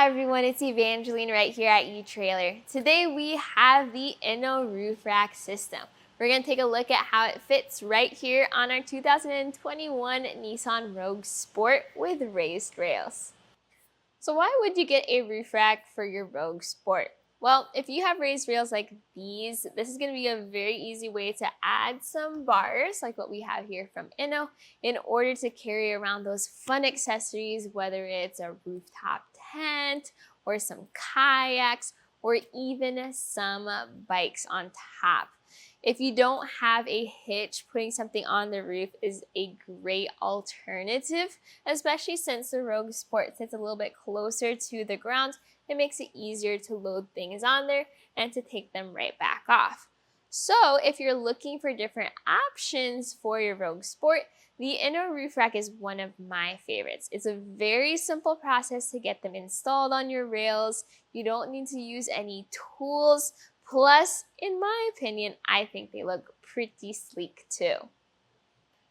Hi everyone, it's Evangeline right here at eTrailer. Today we have the Inno Roof Rack system. We're going to take a look at how it fits right here on our 2021 Nissan Rogue Sport with raised rails. So why would you get a roof rack for your Rogue Sport? Well, if you have raised rails like these, this is going to be a very easy way to add some bars like what we have here from Inno in order to carry around those fun accessories, whether it's a rooftop tent or some kayaks or even some bikes on top. If you don't have a hitch, putting something on the roof is a great alternative, especially since the Rogue Sport sits a little bit closer to the ground. It makes it easier to load things on there and to take them right back off. So if you're looking for different options for your Rogue Sport, the Inno Roof Rack is one of my favorites. It's a very simple process to get them installed on your rails. You don't need to use any tools. Plus, in my opinion, I think they look pretty sleek too.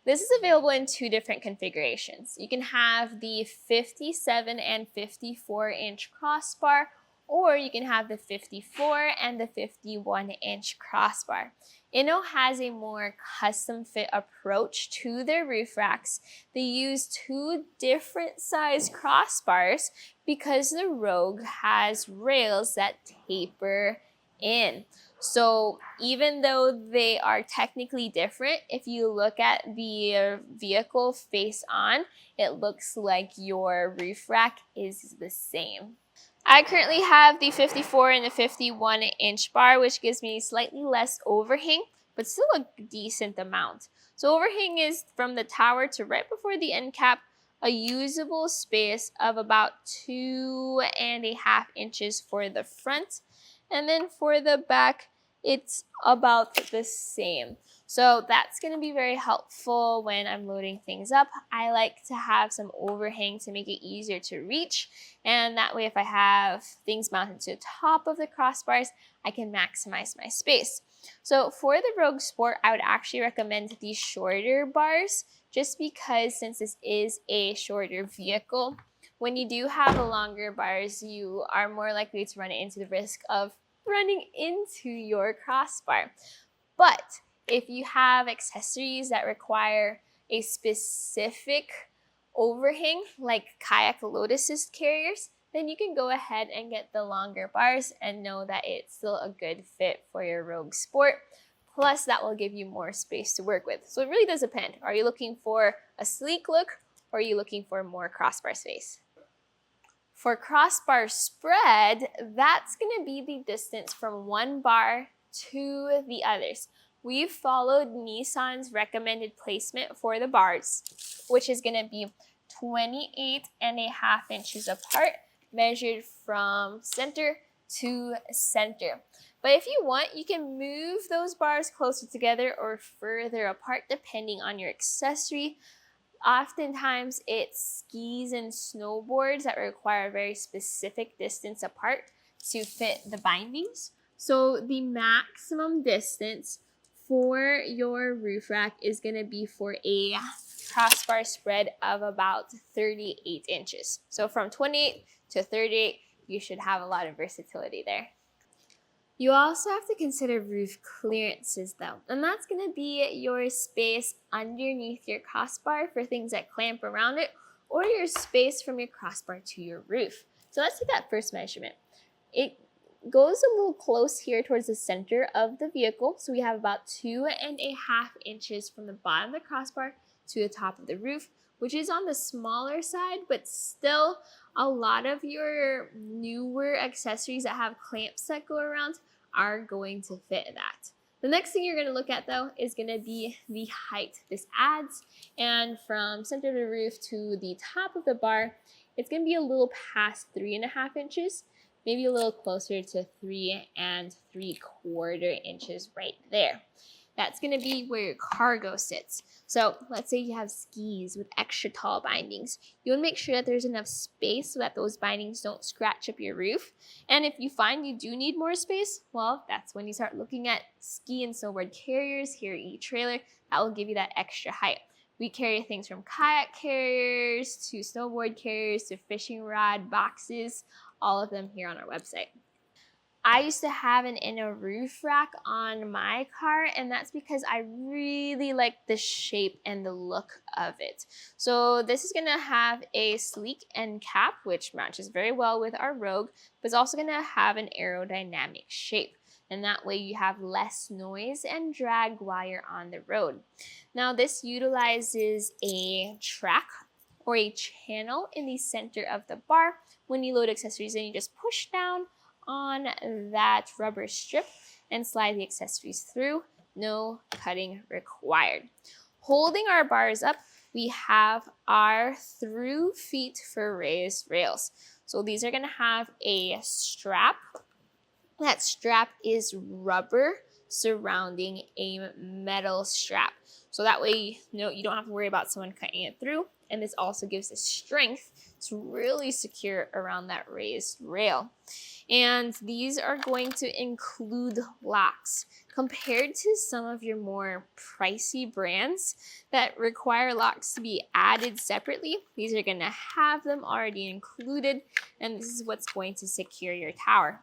This is available in two different configurations. You can have the 57 and 54 inch crossbar, or you can have the 54 and the 51 inch crossbar. Inno has a more custom fit approach to their roof racks. They use two different size crossbars because the Rogue has rails that taper in. So even though they are technically different, if you look at the vehicle face on, it looks like your roof rack is the same. I currently have the 54 and the 51 inch bar, which gives me slightly less overhang, but still a decent amount. So overhang is from the tower to right before the end cap, a usable space of about 2.5 inches for the front. And then for the back, it's about the same. So that's going to be very helpful when I'm loading things up. I like to have some overhang to make it easier to reach. And that way, if I have things mounted to the top of the crossbars, I can maximize my space. So for the Rogue Sport, I would actually recommend these shorter bars just because since this is a shorter vehicle, when you do have the longer bars, you are more likely to run into the risk of running into your crossbar. But if you have accessories that require a specific overhang, like kayak load assist carriers, then you can go ahead and get the longer bars and know that it's still a good fit for your Rogue Sport. Plus, that will give you more space to work with. So it really does depend. Are you looking for a sleek look or are you looking for more crossbar space? For crossbar spread, that's going to be the distance from one bar to the others. We've followed Nissan's recommended placement for the bars, which is going to be 28.5 inches apart, measured from center to center. But if you want, you can move those bars closer together or further apart depending on your accessory. Oftentimes, it's skis and snowboards that require a very specific distance apart to fit the bindings. So the maximum distance for your roof rack is going to be for a crossbar spread of about 38 inches. So from 28 to 38, you should have a lot of versatility there. You also have to consider roof clearances though, and that's going to be your space underneath your crossbar for things that clamp around it, or your space from your crossbar to your roof. So let's take that first measurement. It goes a little close here towards the center of the vehicle, so we have about 2.5 inches from the bottom of the crossbar to the top of the roof, which is on the smaller side, but still a lot of your newer accessories that have clamps that go around are going to fit that. The next thing you're going to look at though is going to be the height this adds, and from center of the roof to the top of the bar, it's going to be a little past 3.5 inches, maybe a little closer to 3.75 inches right there. That's going to be where your cargo sits. So let's say you have skis with extra tall bindings. You want to make sure that there's enough space so that those bindings don't scratch up your roof. And if you find you do need more space, well, that's when you start looking at ski and snowboard carriers here at eTrailer. That will give you that extra height. We carry things from kayak carriers to snowboard carriers to fishing rod boxes, all of them here on our website. I used to have an Inno Roof Rack on my car, and that's because I really like the shape and the look of it. So this is gonna have a sleek end cap, which matches very well with our Rogue, but it's also gonna have an aerodynamic shape. And that way you have less noise and drag while you're on the road. Now this utilizes a track or a channel in the center of the bar. When you load accessories in, you just push down on that rubber strip and slide the accessories through. No cutting required. Holding our bars up, we have our through feet for raised rails. So these are gonna have a strap. That strap is rubber surrounding a metal strap. So that way, you don't have to worry about someone cutting it through. And this also gives us strength to really secure around that raised rail. And these are going to include locks. Compared to some of your more pricey brands that require locks to be added separately, these are gonna have them already included, and this is what's going to secure your tower.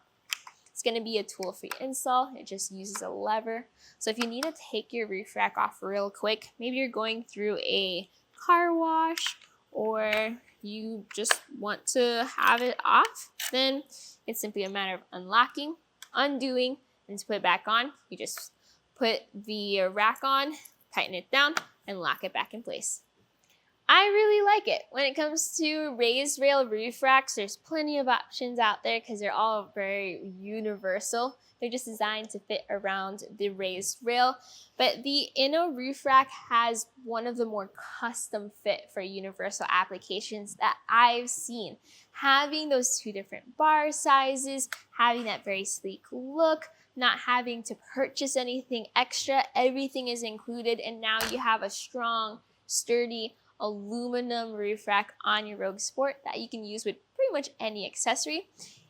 It's gonna be a tool-free install. It just uses a lever. So if you need to take your roof rack off real quick, maybe you're going through a car wash or you just want to have it off, then it's simply a matter of unlocking, undoing, and to put it back on, you just put the rack on, tighten it down, and lock it back in place. I really like it. When it comes to raised rail roof racks, there's plenty of options out there because they're all very universal. They're just designed to fit around the raised rail. But the Inno Roof Rack has one of the more custom fit for universal applications that I've seen. Having those two different bar sizes, having that very sleek look, not having to purchase anything extra, everything is included, and now you have a strong, sturdy, aluminum roof rack on your Rogue Sport that you can use with pretty much any accessory.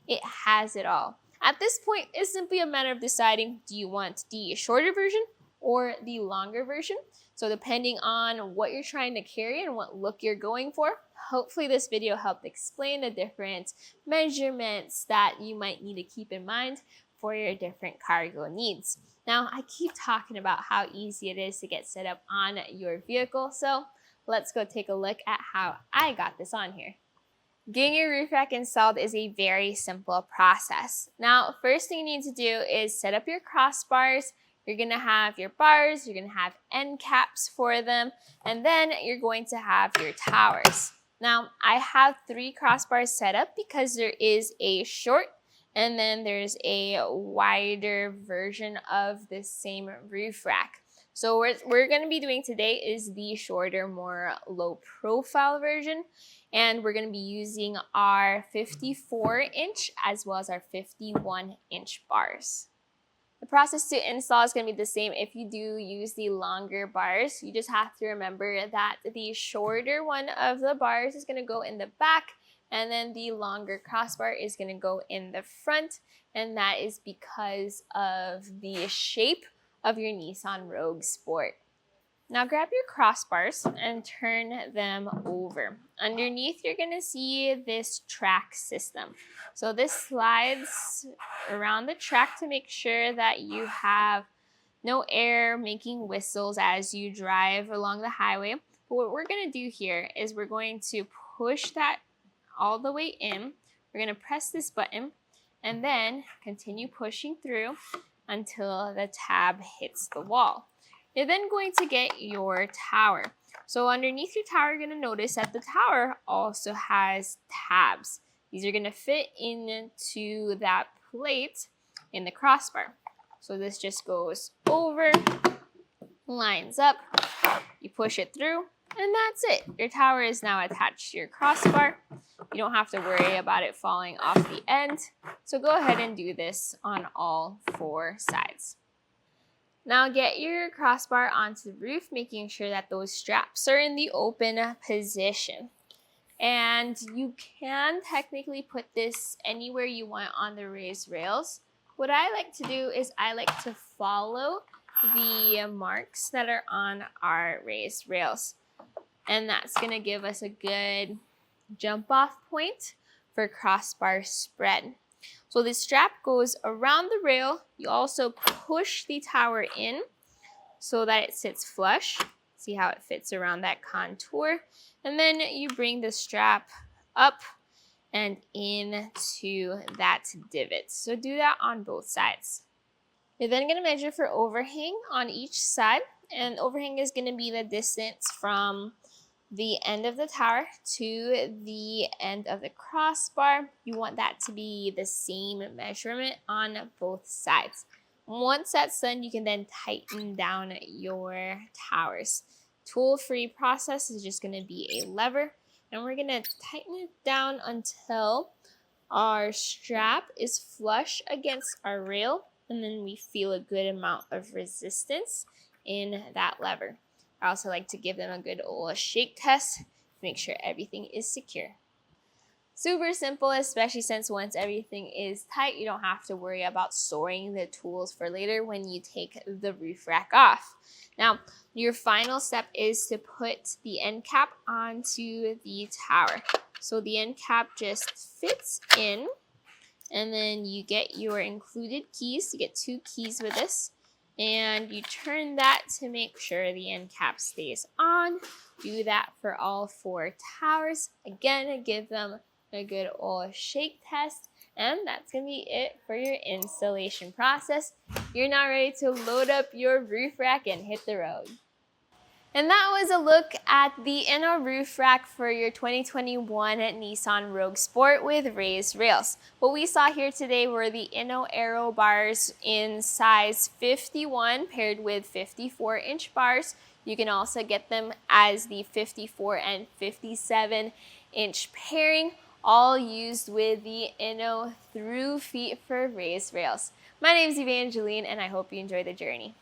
It has it all. At this point, it's simply a matter of deciding, do you want the shorter version or the longer version? So depending on what you're trying to carry and what look you're going for, hopefully this video helped explain the different measurements that you might need to keep in mind for your different cargo needs. Now, I keep talking about how easy it is to get set up on your vehicle, so let's go take a look at how I got this on here. Getting your roof rack installed is a very simple process. Now, first thing you need to do is set up your crossbars. You're gonna have your bars, you're gonna have end caps for them, and then you're going to have your towers. Now, I have 3 crossbars set up because there is a short and then there's a wider version of this same roof rack. So what we're going to be doing today is the shorter, more low profile version. And we're going to be using our 54-inch as well as our 51-inch bars. The process to install is going to be the same if you do use the longer bars. You just have to remember that the shorter one of the bars is going to go in the back, and then the longer crossbar is going to go in the front. And that is because of the shape of your Nissan Rogue Sport. Now grab your crossbars and turn them over. Underneath, you're gonna see this track system. So this slides around the track to make sure that you have no air making whistles as you drive along the highway. But what we're gonna do here is we're going to push that all the way in. We're gonna press this button and then continue pushing through until the tab hits the wall. You're then going to get your tower. So underneath your tower, you're going to notice that the tower also has tabs. These are going to fit into that plate in the crossbar. So this just goes over, lines up, you push it through, and that's it. Your tower is now attached to your crossbar. You don't have to worry about it falling off the end. So go ahead and do this on all 4 sides. Now get your crossbar onto the roof, making sure that those straps are in the open position. And you can technically put this anywhere you want on the raised rails. What I like to do is I like to follow the marks that are on our raised rails. and that's gonna give us a good jump off point for crossbar spread. So the strap goes around the rail. You also push the tower in so that it sits flush. See how it fits around that contour. And then you bring the strap up and into that divot. So do that on both sides. You're then gonna measure for overhang on each side. And overhang is gonna be the distance from the end of the tower to the end of the crossbar. You want that to be the same measurement on both sides. Once that's done, you can then tighten down your towers. Tool-free process is just going to be a lever, and we're going to tighten it down until our strap is flush against our rail, and then we feel a good amount of resistance in that lever. I also like to give them a good old shake test to make sure everything is secure. Super simple, especially since once everything is tight, you don't have to worry about storing the tools for later when you take the roof rack off. Now, your final step is to put the end cap onto the tower. So the end cap just fits in, and then you get your included keys. You get 2 keys with this, and you turn that to make sure the end cap stays on. Do that for all 4 towers. Again, give them a good old shake test, and that's gonna be it for your installation process. You're now ready to load up your roof rack and hit the road. And that was a look at the Inno Roof Rack for your 2021 Nissan Rogue Sport with raised rails. What we saw here today were the Inno Aero bars in size 51 paired with 54-inch bars. You can also get them as the 54 and 57-inch pairing, all used with the Inno through feet for raised rails. My name is Evangeline, and I hope you enjoy the journey.